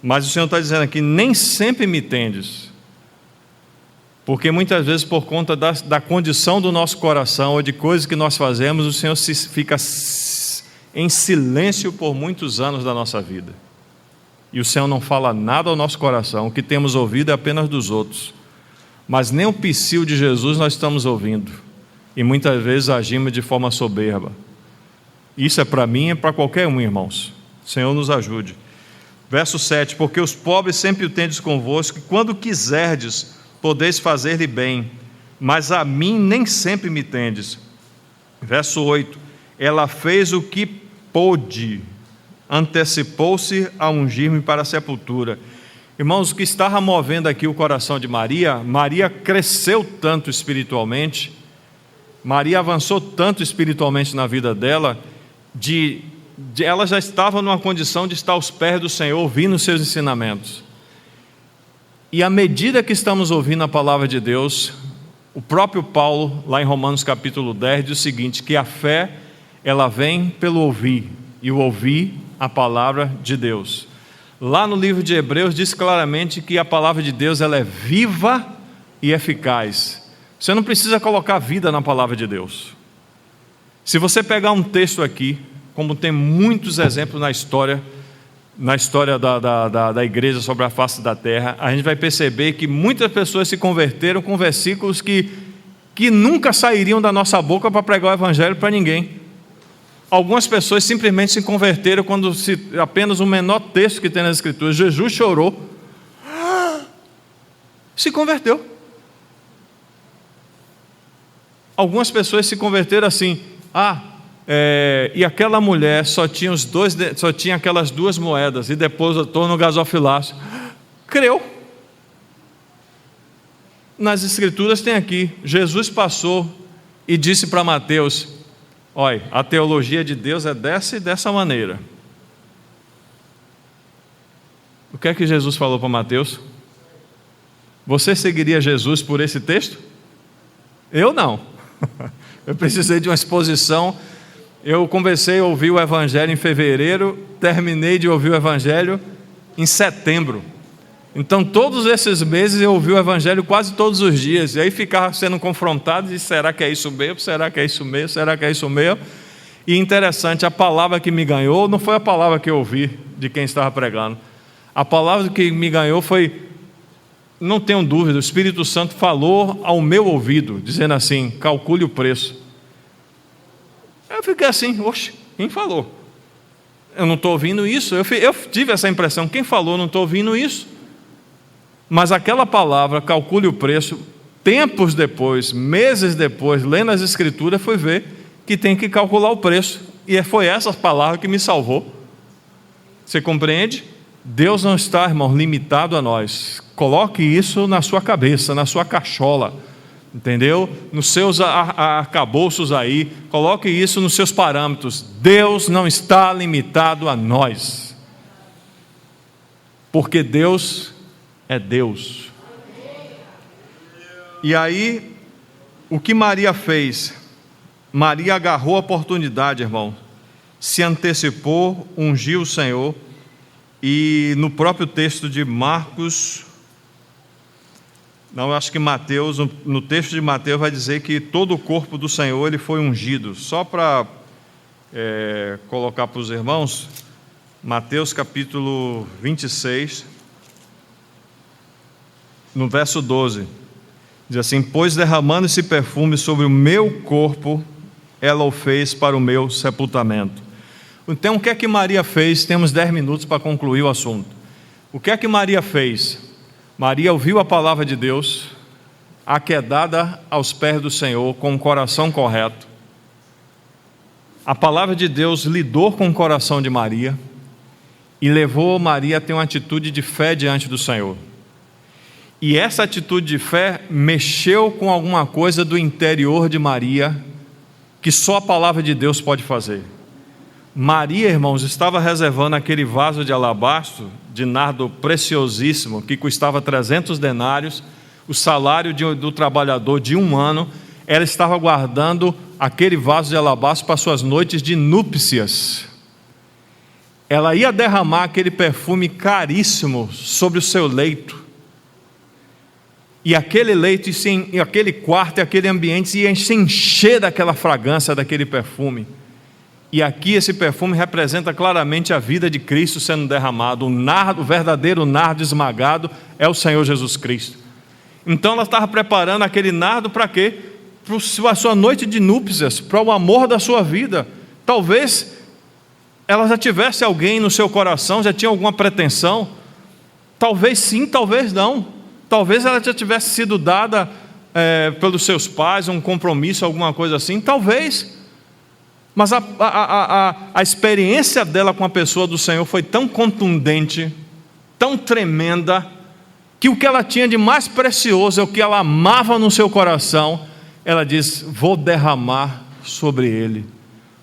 Mas o Senhor está dizendo aqui, nem sempre me tendes. Porque muitas vezes, por conta da condição do nosso coração ou de coisas que nós fazemos, o Senhor fica em silêncio por muitos anos da nossa vida. E o Senhor não fala nada ao nosso coração, o que temos ouvido é apenas dos outros. Mas nem o psil de Jesus nós estamos ouvindo. E muitas vezes agimos de forma soberba. Isso é para mim e para qualquer um, irmãos. O Senhor nos ajude. Verso 7, porque os pobres sempre o tendes convosco, e quando quiserdes, podeis fazer-lhe bem, mas a mim nem sempre me tendes. Verso 8, ela fez o que pôde, antecipou-se a ungir-me para a sepultura. Irmãos, o que estava movendo aqui o coração de Maria, Maria cresceu tanto espiritualmente, Maria avançou tanto espiritualmente na vida dela, ela já estava numa condição de estar aos pés do Senhor, ouvindo os seus ensinamentos. E à medida que estamos ouvindo a palavra de Deus, o próprio Paulo, lá em Romanos capítulo 10, diz o seguinte, que a fé, ela vem pelo ouvir, e o ouvir a palavra de Deus. Lá no livro de Hebreus diz claramente que a palavra de Deus, ela é viva e eficaz. Você não precisa colocar vida na palavra de Deus. Se você pegar um texto aqui, como tem muitos exemplos na história da igreja sobre a face da terra, a gente vai perceber que muitas pessoas se converteram com versículos que nunca sairiam da nossa boca para pregar o evangelho para ninguém. Algumas pessoas simplesmente se converteram quando apenas o menor texto que tem nas escrituras, Jesus chorou, se converteu. Algumas pessoas se converteram assim, e aquela mulher só tinha aquelas 2 moedas e depositou no gasofilácio. Creu. Nas escrituras tem aqui, Jesus passou e disse para Mateus, olha, a teologia de Deus é dessa e dessa maneira. O que é que Jesus falou para Mateus? Você seguiria Jesus por esse texto? Eu não. Eu precisei de uma exposição. Eu comecei a ouvir o evangelho em fevereiro, terminei de ouvir o evangelho em setembro. Então todos esses meses eu ouvi o evangelho quase todos os dias, e aí ficava sendo confrontado, e será que é isso mesmo? Será que é isso mesmo? Será que é isso mesmo? E interessante, a palavra que me ganhou não foi a palavra que eu ouvi de quem estava pregando. A palavra que me ganhou foi, não tenho dúvida, o Espírito Santo falou ao meu ouvido, dizendo assim, calcule o preço. Eu fiquei assim, oxe, quem falou? Eu não estou ouvindo isso. Eu tive essa impressão, quem falou, não estou ouvindo isso. Mas aquela palavra, calcule o preço, tempos depois, meses depois, lendo as escrituras, fui ver que tem que calcular o preço. E foi essa palavra que me salvou. Você compreende? Deus não está, irmão, limitado a nós. Coloque isso na sua cabeça, na sua cachola, entendeu? Nos seus arcabouços aí, coloque isso nos seus parâmetros. Deus não está limitado a nós. Porque Deus é Deus. E aí, o que Maria fez? Maria agarrou a oportunidade, irmão, se antecipou, ungiu o Senhor, e no próprio texto de Marcos, não, eu acho que Mateus, no texto de Mateus vai dizer que todo o corpo do Senhor ele foi ungido. Só para colocar para os irmãos, Mateus capítulo 26, no verso 12, diz assim, pois derramando esse perfume sobre o meu corpo, ela o fez para o meu sepultamento. Então o que é que Maria fez? Temos 10 minutos para concluir o assunto. O que é que Maria fez? Maria ouviu a palavra de Deus, aquedada aos pés do Senhor, com o coração correto. A palavra de Deus lidou com o coração de Maria e levou Maria a ter uma atitude de fé diante do Senhor. E essa atitude de fé mexeu com alguma coisa do interior de Maria, que só a palavra de Deus pode fazer. Maria, irmãos, estava reservando aquele vaso de alabastro, de nardo preciosíssimo, que custava 300 denários, o salário do trabalhador de 1 ano. Ela estava guardando aquele vaso de alabastro para suas noites de núpcias. Ela ia derramar aquele perfume caríssimo sobre o seu leito. e aquele leito, e aquele quarto, e aquele ambiente ia se encher daquela fragrância, daquele perfume. E aqui esse perfume representa claramente a vida de Cristo sendo derramado. O nardo, o verdadeiro nardo esmagado é o Senhor Jesus Cristo. Então ela estava preparando aquele nardo para quê? Para a sua noite de núpcias, para o amor da sua vida. Talvez ela já tivesse alguém no seu coração, já tinha alguma pretensão. Talvez sim, talvez não. Talvez ela já tivesse sido dada pelos seus pais, um compromisso, alguma coisa assim. Talvez. Mas a experiência dela com a pessoa do Senhor foi tão contundente, tão tremenda, que o que ela tinha de mais precioso, o que ela amava no seu coração, ela diz: vou derramar sobre ele.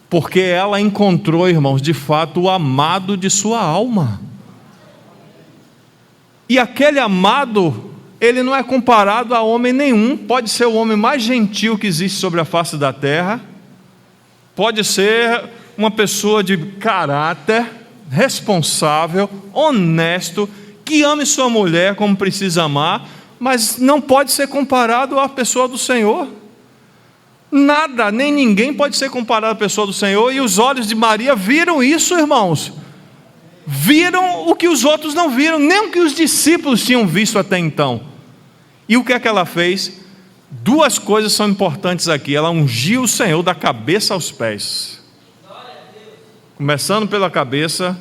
Porque ela encontrou, irmãos, de fato o amado de sua alma. E aquele amado, ele não é comparado a homem nenhum. Pode ser o homem mais gentil que existe sobre a face da terra, pode ser uma pessoa de caráter, responsável, honesto, que ame sua mulher como precisa amar, mas não pode ser comparado à pessoa do Senhor. Nada, nem ninguém pode ser comparado à pessoa do Senhor. E os olhos de Maria viram isso, irmãos. Viram o que os outros não viram, nem o que os discípulos tinham visto até então. E o que é que ela fez? Duas coisas são importantes aqui. Ela ungiu o Senhor da cabeça aos pés. Começando pela cabeça,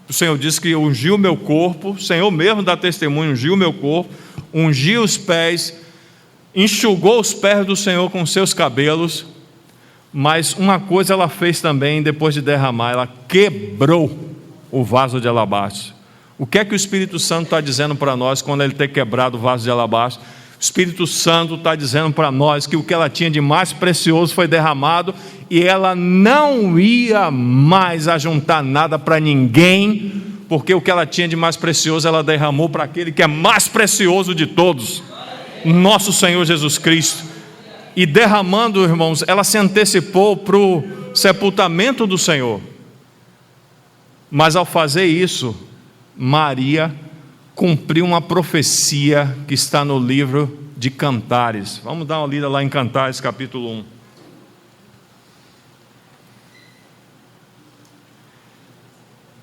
o Senhor disse que ungiu o meu corpo. O Senhor mesmo dá testemunho, ungiu o meu corpo, ungiu os pés, enxugou os pés do Senhor com seus cabelos. Mas uma coisa ela fez também, depois de derramar, ela quebrou o vaso de alabastro. O que é que o Espírito Santo está dizendo para nós quando ele tem quebrado o vaso de alabastro? O Espírito Santo está dizendo para nós que o que ela tinha de mais precioso foi derramado, e ela não ia mais ajuntar nada para ninguém, porque o que ela tinha de mais precioso ela derramou para aquele que é mais precioso de todos, nosso Senhor Jesus Cristo. E derramando, irmãos, ela se antecipou para o sepultamento do Senhor. Mas ao fazer isso, Maria cumpriu uma profecia que está no livro de Cantares. Vamos dar uma lida lá em Cantares, capítulo 1.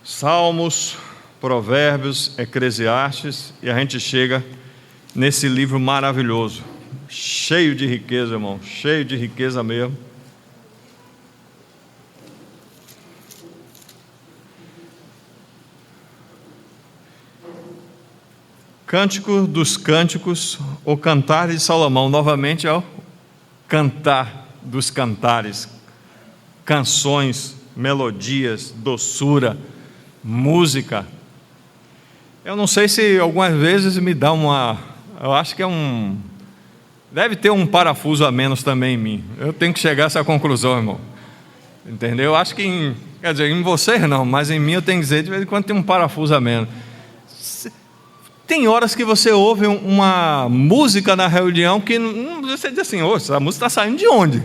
Salmos, Provérbios, Eclesiastes, e a gente chega nesse livro maravilhoso, cheio de riqueza, irmão, cheio de riqueza mesmo. Cântico dos Cânticos, ou Cantar de Salomão. Novamente é o Cantar dos Cantares. Canções, melodias, doçura, música. Eu não sei se algumas vezes me dá eu acho que deve ter um parafuso a menos também em mim. Eu tenho que chegar a essa conclusão, irmão. Entendeu? Eu acho que em vocês não, mas em mim eu tenho que dizer, de vez em quando tem um parafuso a menos. Tem horas que você ouve uma música na reunião que você diz assim: oh, essa música está saindo de onde?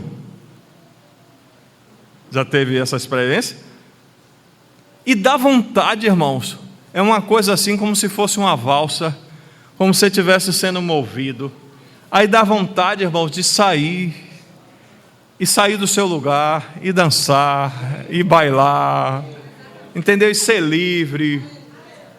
Já teve essa experiência? E dá vontade, irmãos. É uma coisa assim como se fosse uma valsa, como se você estivesse sendo movido. Aí dá vontade, irmãos, de sair do seu lugar, e dançar, e bailar, entendeu? E ser livre,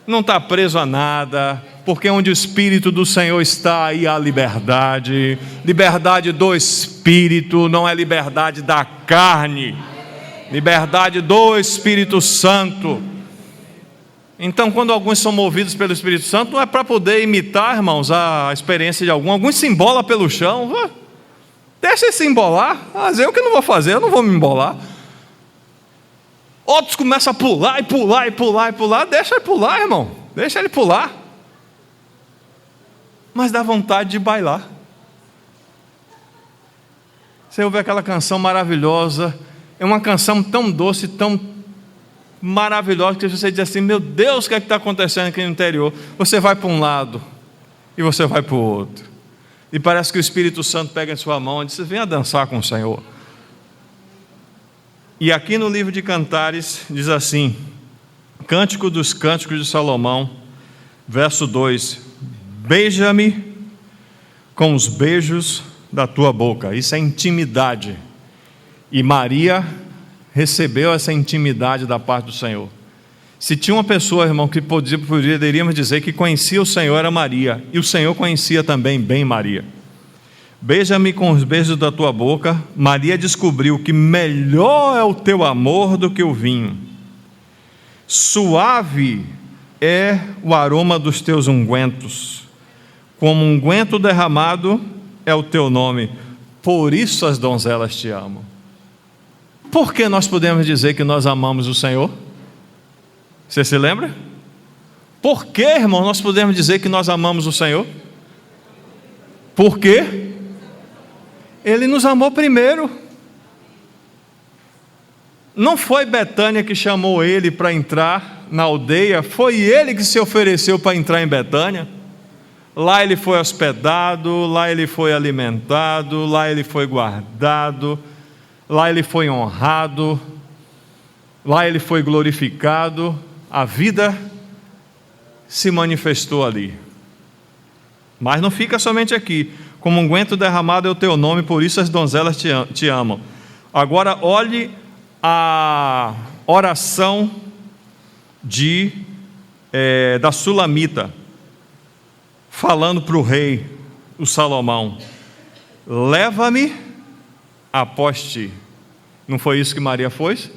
não estar preso a nada, porque onde o Espírito do Senhor está, aí há liberdade. Liberdade do Espírito, não é liberdade da carne. Liberdade do Espírito Santo. Então, quando alguns são movidos pelo Espírito Santo, não é para poder imitar, irmãos, a experiência de alguns se embola pelo chão. Deixa ele se embolar. Mas eu que não vou fazer, eu não vou me embolar. Outros começam a pular e pular e pular e pular. Deixa ele pular, irmão. Deixa ele pular. Mas dá vontade de bailar. Você ouve aquela canção maravilhosa. É uma canção tão doce, tão maravilhosa, que você diz assim: meu Deus, o que é que está acontecendo aqui no interior? Você vai para um lado e você vai para o outro. E parece que o Espírito Santo pega em sua mão e diz: venha dançar com o Senhor. E aqui no livro de Cantares diz assim: Cântico dos Cânticos de Salomão, verso 2: beija-me com os beijos da tua boca. Isso é intimidade. E Maria recebeu essa intimidade da parte do Senhor. Se tinha uma pessoa, irmão, que poderíamos dizer que conhecia o Senhor, era Maria. E o Senhor conhecia também bem Maria. Beija-me com os beijos da tua boca. Maria descobriu que melhor é o teu amor do que o vinho. Suave é o aroma dos teus ungüentos. Como unguento derramado é o teu nome. Por isso as donzelas te amam. Por que nós podemos dizer que nós amamos o Senhor? Você se lembra? Por que, irmão, nós podemos dizer que nós amamos o Senhor? Por quê? Ele nos amou primeiro. Não foi Betânia que chamou ele para entrar na aldeia, foi ele que se ofereceu para entrar em Betânia. Lá ele foi hospedado, lá ele foi alimentado, lá ele foi guardado, lá ele foi honrado, lá ele foi glorificado. A vida se manifestou ali. Mas não fica somente aqui. Como unguento derramado é o teu nome, por isso as donzelas te amam. Agora olhe a oração da Sulamita, falando para o rei, o Salomão: leva-me após ti. Não foi isso que Maria fez?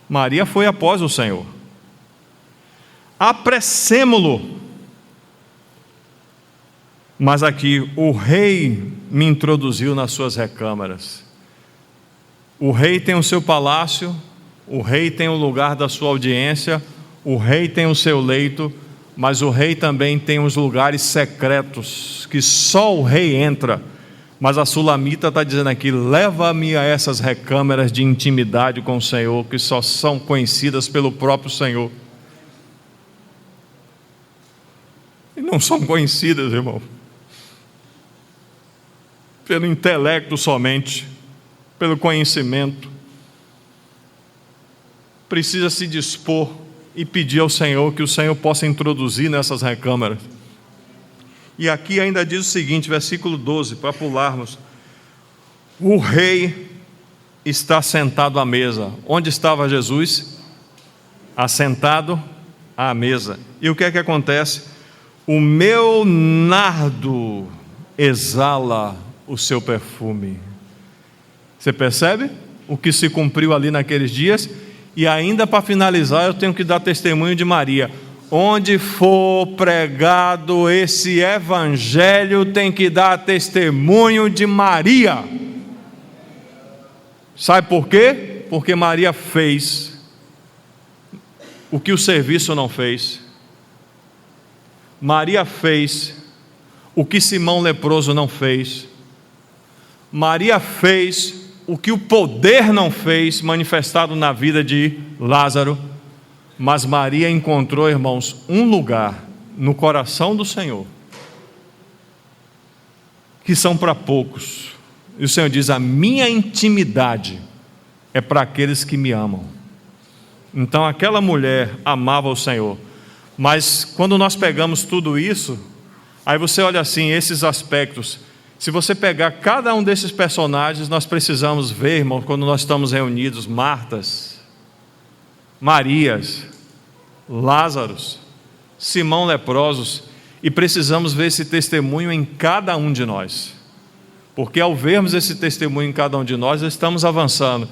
Maria foi após o Senhor. Apressemo-lo. Mas aqui, o rei me introduziu nas suas recâmaras. O rei tem o seu palácio, o rei tem o lugar da sua audiência, o rei tem o seu leito, mas o rei também tem os lugares secretos, que só o rei entra. Mas a Sulamita está dizendo aqui: leva-me a essas recâmaras de intimidade com o Senhor, que só são conhecidas pelo próprio Senhor. E não são conhecidas, irmão, pelo intelecto somente, pelo conhecimento. Precisa se dispor e pedir ao Senhor que o Senhor possa introduzir nessas recâmaras. E aqui ainda diz o seguinte, versículo 12, para pularmos: o rei está sentado à mesa. Onde estava Jesus? Assentado à mesa. E o que é que acontece? O meu nardo exala o seu perfume. Você percebe o que se cumpriu ali naqueles dias? E ainda para finalizar, eu tenho que dar testemunho de Maria. Onde for pregado esse evangelho, tem que dar testemunho de Maria. Sabe por quê? Porque Maria fez o que o serviço não fez. Maria fez o que Simão leproso não fez. Maria fez o que o poder não fez, manifestado na vida de Lázaro. Mas Maria encontrou, irmãos, um lugar no coração do Senhor, que são para poucos. E o Senhor diz: a minha intimidade é para aqueles que me amam. Então aquela mulher amava o Senhor. Mas quando nós pegamos tudo isso, aí você olha assim, esses aspectos. Se você pegar cada um desses personagens, nós precisamos ver, irmão, quando nós estamos reunidos: Martas, Marias, Lázaros, Simão leprosos, e precisamos ver esse testemunho em cada um de nós, porque ao vermos esse testemunho em cada um de nós, estamos avançando,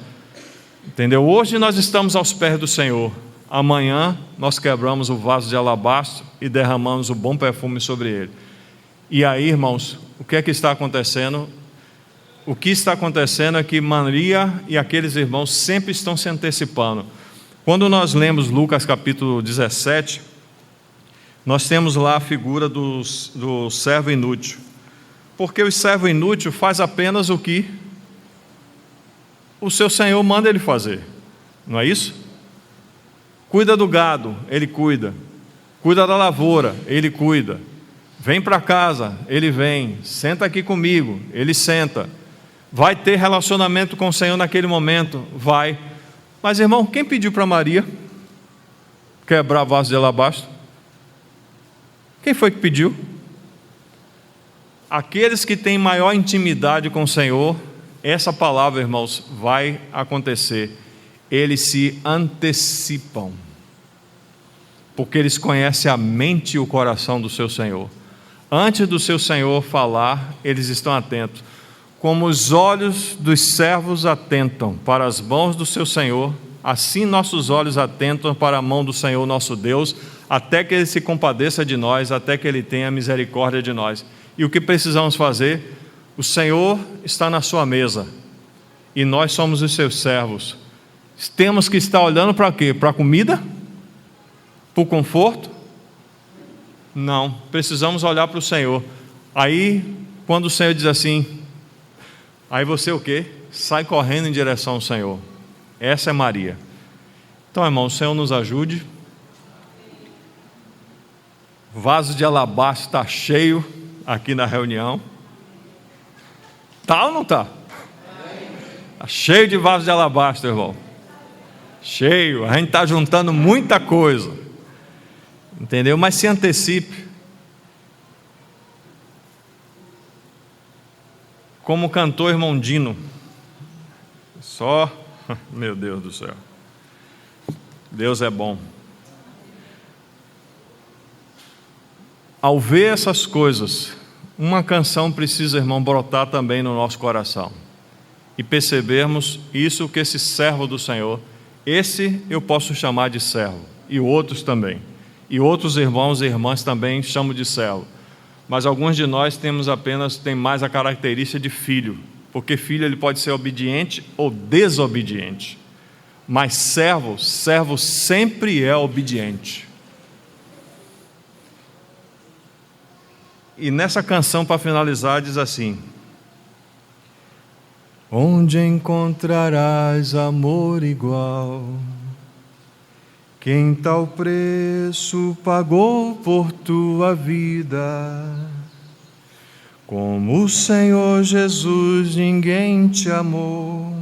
entendeu? Hoje nós estamos aos pés do Senhor, amanhã nós quebramos o vaso de alabastro e derramamos o bom perfume sobre ele. E aí, irmãos, o que é que está acontecendo? O que está acontecendo é que Maria e aqueles irmãos sempre estão se antecipando. Quando nós lemos Lucas capítulo 17, nós temos lá a figura do servo inútil. Porque o servo inútil faz apenas o que o seu senhor manda ele fazer, não é isso? Cuida do gado, ele cuida. Cuida da lavoura, ele cuida. Vem para casa, ele vem. Senta aqui comigo, ele senta. Vai ter relacionamento com o Senhor naquele momento? Vai. Mas, irmão, quem pediu para Maria quebrar vaso de alabastro? Quem foi que pediu? aqueles que têm maior intimidade com o Senhor, essa palavra, irmãos, vai acontecer. Eles se antecipam, porque eles conhecem a mente e o coração do seu Senhor. Antes do seu Senhor falar, eles estão atentos. Como os olhos dos servos atentam para as mãos do seu Senhor, assim nossos olhos atentam para a mão do Senhor nosso Deus, até que Ele se compadeça de nós, até que Ele tenha misericórdia de nós. E o que precisamos fazer? O Senhor está na sua mesa, e nós somos os seus servos. Temos que estar olhando para quê? Para a comida? Para o conforto? Não, precisamos olhar para o Senhor. Aí, quando o Senhor diz assim, aí você o quê? Sai correndo em direção ao Senhor. Essa é Maria. Então, irmão, o Senhor nos ajude. O vaso de alabastro está cheio aqui na reunião. Está ou não está? Está cheio de vaso de alabastro, irmão. Cheio. A gente está juntando muita coisa. Entendeu? Mas se antecipe. Como cantou o irmão Dino. Só, meu Deus do céu. Deus é bom. Ao ver essas coisas, uma canção precisa, irmão, brotar também no nosso coração. E percebermos isso que esse servo do Senhor, esse eu posso chamar de servo, e outros também. E outros irmãos e irmãs também chamam de servo. Mas alguns de nós tem mais a característica de filho, porque filho ele pode ser obediente ou desobediente. Mas servo sempre é obediente. E nessa canção, para finalizar, diz assim: onde encontrarás amor igual? Quem tal preço pagou por tua vida? Como o Senhor Jesus, ninguém te amou,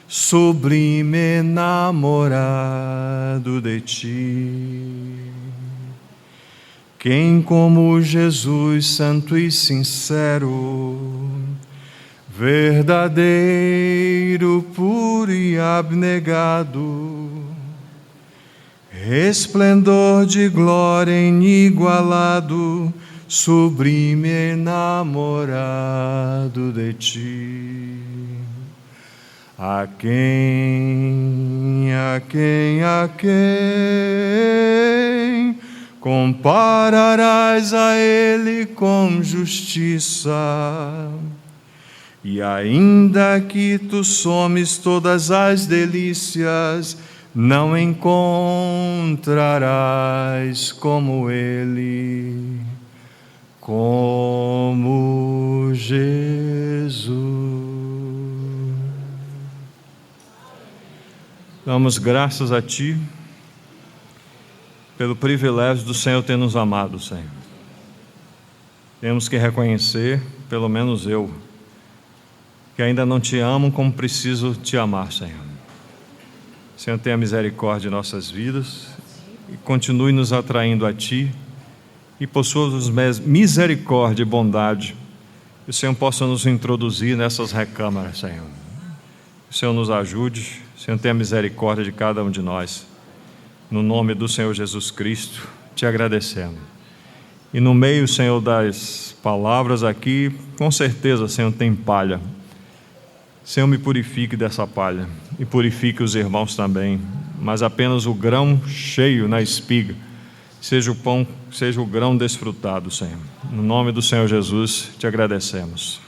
sublime enamorado de ti. Quem como Jesus, santo e sincero, verdadeiro, puro e abnegado, resplendor de glória inigualado, sublime enamorado de ti. A quem compararás a Ele com justiça? E ainda que tu somes todas as delícias, não encontrarás como Ele, como Jesus. Damos graças a Ti pelo privilégio do Senhor ter nos amado, Senhor. Temos que reconhecer, pelo menos eu, que ainda não Te amo como preciso Te amar, Senhor. Senhor, tenha misericórdia de nossas vidas e continue nos atraindo a Ti, e por Sua misericórdia e bondade, que o Senhor possa nos introduzir nessas recâmaras, Senhor. Que o Senhor nos ajude, o Senhor tenha misericórdia de cada um de nós. No nome do Senhor Jesus Cristo, Te agradecemos. E no meio, Senhor, das palavras aqui, com certeza, Senhor, tem palha. Senhor, me purifique dessa palha e purifique os irmãos também, mas apenas o grão cheio na espiga, seja o pão, seja o grão desfrutado, Senhor. No nome do Senhor Jesus, Te agradecemos.